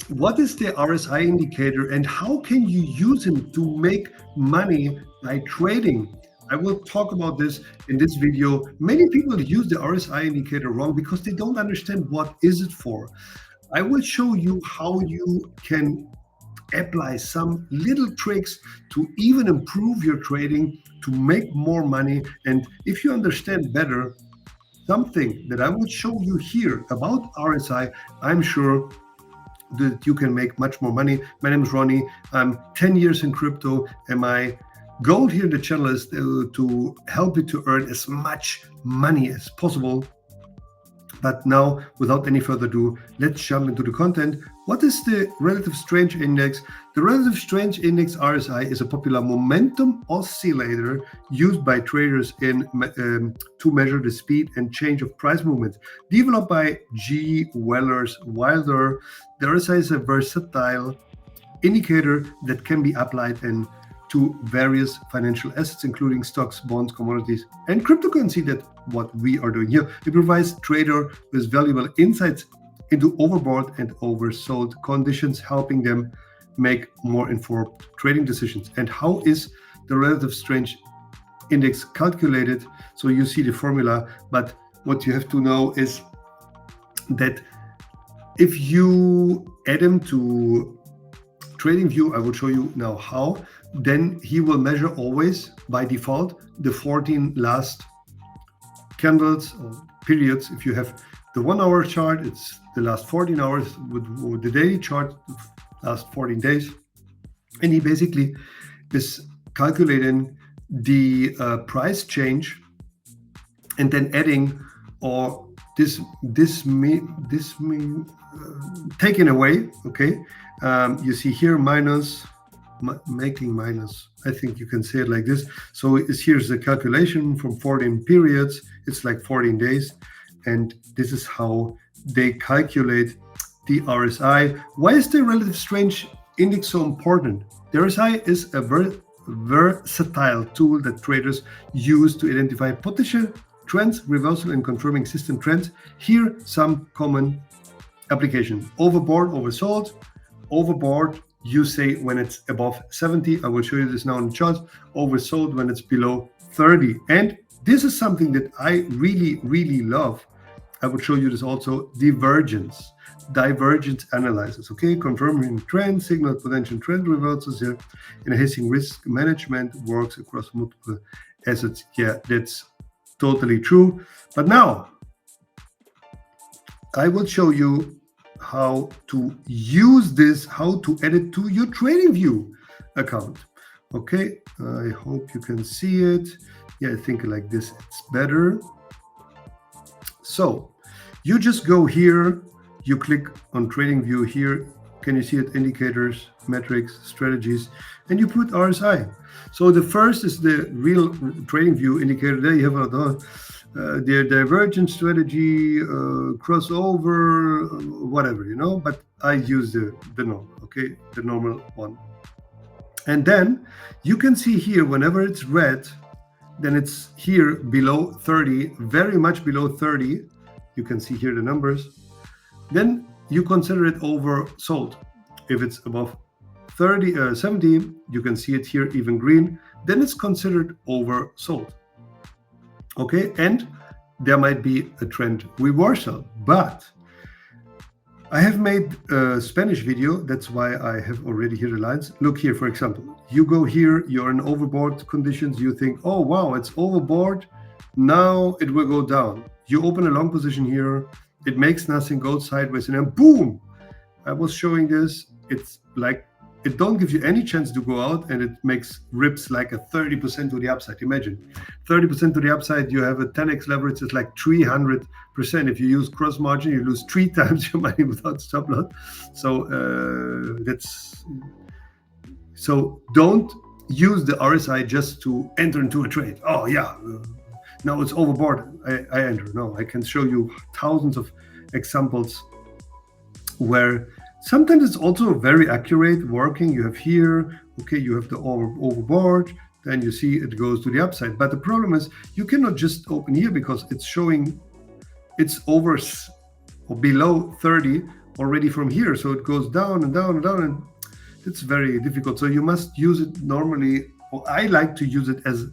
what is the RSI indicator and how can you use him to make money by trading? I will talk about this in this video. Many people use the RSI indicator wrong because they don't understand what is it for. I will show you how you can apply some little tricks to even improve your trading, to make more money. And if you understand better something that I will show you here about RSI, I'm sure that you can make much more money. My name is Ronnie. I'm 10 years in crypto, and my goal here in the channel is to help you to earn as much money as possible. But now, without any further ado, let's jump into the content. What is the Relative Strength Index? The Relative Strength Index RSI is a popular momentum oscillator used by traders to measure the speed and change of price movements. Developed by G. Wilder, the RSI is a versatile indicator that can be applied to various financial assets, including stocks, bonds, commodities, and cryptocurrency. That's what we are doing here. It provides trader with valuable insights into overbought and oversold conditions, helping them make more informed trading decisions. And how is the Relative Strength Index calculated? So you see the formula, but what you have to know is that if you add them to TradingView, I will show you now how, then he will measure always by default the 14 last candles or periods. If you have the 1 hour chart, it's the last 14 hours. With the daily chart, last 14 days. And he basically is calculating the price change and then adding or taken away. Okay, you see here minus, making minus. I think you can say it like this. So here's the calculation from 14 periods. It's like 14 days, and this is how they calculate the RSI. Why is the Relative Strength Index so important? The RSI is a versatile tool that traders use to identify potential trends, reversal, and confirming system trends. Here some common applications: overbought, oversold. Overbought, you say when it's above 70. I will show you this now in the charts. Oversold when it's below 30. And this is something that I really love. I will show you this also. Divergence analysis. Okay, confirming trend, signal potential trend reversals here. Enhancing risk management works across multiple assets. Yeah, that's totally true. But now I will show you how to use this, how to add it to your TradingView account. Okay, I hope you can see it. Yeah, I think like this it's better. So you just go here, you click on TradingView here. Can you see it? Indicators, metrics, strategies, and you put RSI. So the first is the real TradingView indicator. There you have the divergence strategy, crossover, whatever, you know, but I use the normal, okay, the normal one. And then you can see here, whenever it's red, then it's here below 30, very much below 30. You can see here the numbers. Then you consider it oversold. If it's above 70, you can see it here even green, then it's considered oversold. Okay, and there might be a trend reversal, but I have made a Spanish video. That's why I have already here the lines. Look here, for example, you go here, you're in overbought conditions. You think, oh, wow, it's overbought. Now it will go down. You open a long position here. It makes nothing, goes sideways, and then boom. I was showing this. It's like, it don't give you any chance to go out, and it makes rips like a 30% to the upside. Imagine 30% to the upside, you have a 10x leverage. It's like 300%. If you use cross margin, you lose 3 times your money without stop loss. So don't use the RSI just to enter into a trade. Oh yeah, now it's overbought, I enter. No, I can show you thousands of examples where sometimes it's also very accurate working. You have here, okay, you have the overbought, then you see it goes to the upside. But the problem is you cannot just open here because it's showing it's over or below 30 already from here. So it goes down and down and down, and it's very difficult. So you must use it normally, or I like to use it as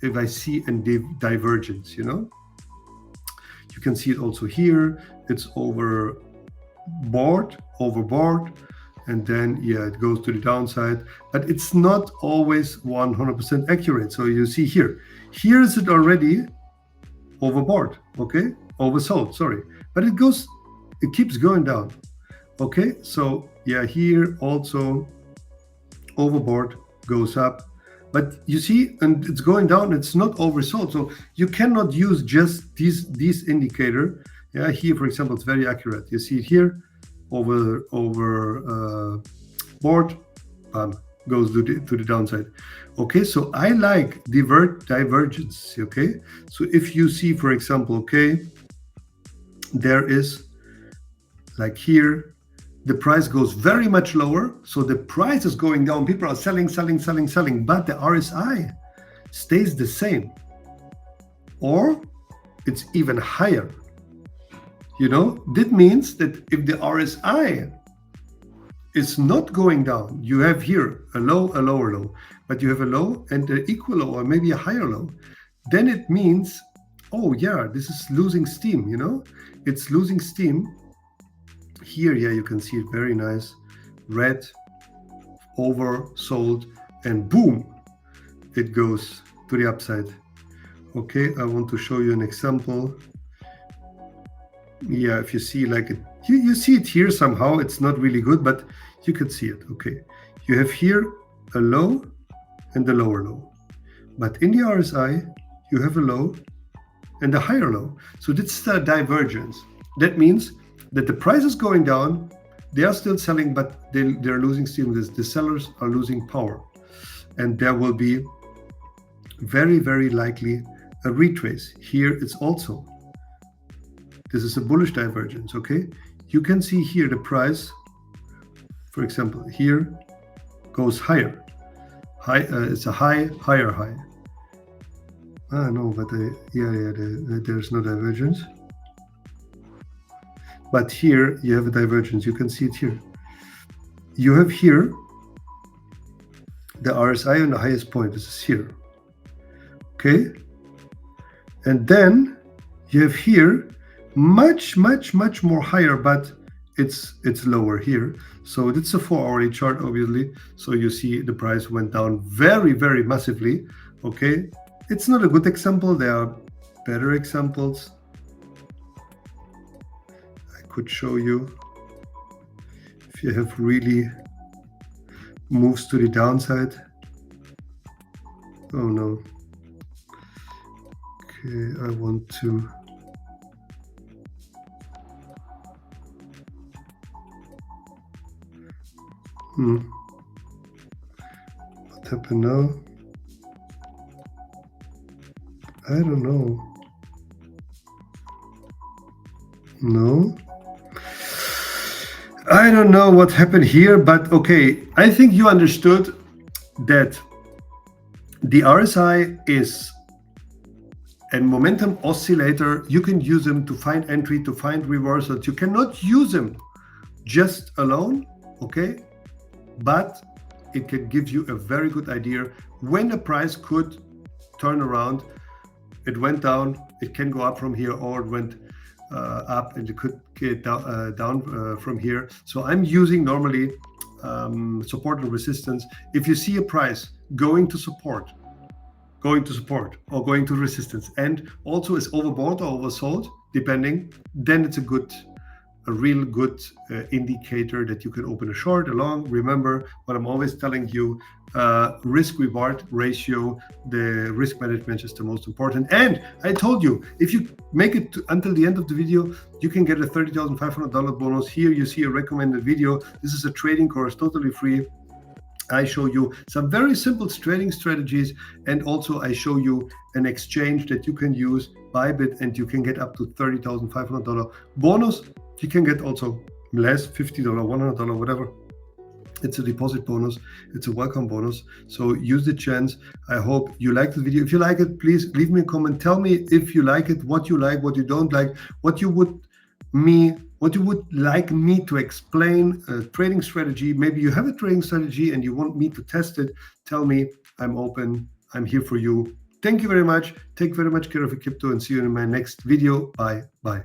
if I see a divergence, you know. You can see it also here. It's overbought, and then yeah, it goes to the downside, but it's not always 100% accurate. So you see here is it already overbought, okay, oversold, sorry, but it keeps going down. Okay, so yeah, here also overbought, goes up, but you see, and it's going down, it's not oversold. So you cannot use just this indicator. Yeah, here for example, it's very accurate. You see it here, board, goes to the downside. Okay, so I like divergence. Okay, so if you see, for example, okay, there is like here, the price goes very much lower, so the price is going down, people are selling, but the RSI stays the same, or it's even higher. You know, that means that if the RSI is not going down, you have here a low, a lower low, but you have a low and an equal low, or maybe a higher low, then it means, oh yeah, this is losing steam, you know, it's losing steam. Here, yeah, you can see it very nice, red, oversold, and boom, it goes to the upside. Okay, I want to show you an example. Yeah, if you see like it, you see it here somehow, it's not really good, but you can see it. Okay, you have here a low and a lower low, but in the RSI, you have a low and a higher low. So that's the divergence. That means that the price is going down, they are still selling, but they're losing steam. The sellers are losing power, and there will be very, very likely a retrace. Here it's also, this is a bullish divergence. Okay, you can see here the price, for example, here goes higher. It's a higher high. No, but there's no divergence. But here you have a divergence. You can see it here. You have here the RSI on the highest point. This is here. Okay. And then you have here much more higher, but it's lower here. So it's a 4-hourly chart, obviously. So you see the price went down very, very massively. Okay. It's not a good example. There are better examples. Could show you if you have really moves to the downside. Oh no. Okay, I want to what happened now? I don't know. No, I don't know what happened here, but okay, I think you understood that the RSI is a momentum oscillator. You can use them to find entry, to find reversals. You cannot use them just alone, okay? But it can give you a very good idea when the price could turn around. It went down, it can go up from here, or it went up and you could get down from here. So I'm using normally support and resistance. If you see a price going to support or going to resistance, and also is overbought or oversold, depending, then it's a real good indicator that you can open a short, a long. Remember what I'm always telling you, risk reward ratio, the risk management is the most important. And I told you, if you make it until the end of the video, you can get a $30,500 bonus. Here you see a recommended video. This is a trading course, totally free. I show you some very simple trading strategies, and also I show you an exchange that you can use, Bybit, and you can get up to $30,500 bonus. You can get also less, $50, $100, whatever. It's a deposit bonus. It's a welcome bonus. So use the chance. I hope you like the video. If you like it, please leave me a comment. Tell me if you like it, what you like, what you don't like, what you would me what you would like me to explain a trading strategy. Maybe you have a trading strategy and you want me to test it. Tell me. I'm open. I'm here for you. Thank you very much. Take very much care of your crypto and see you in my next video. Bye. Bye.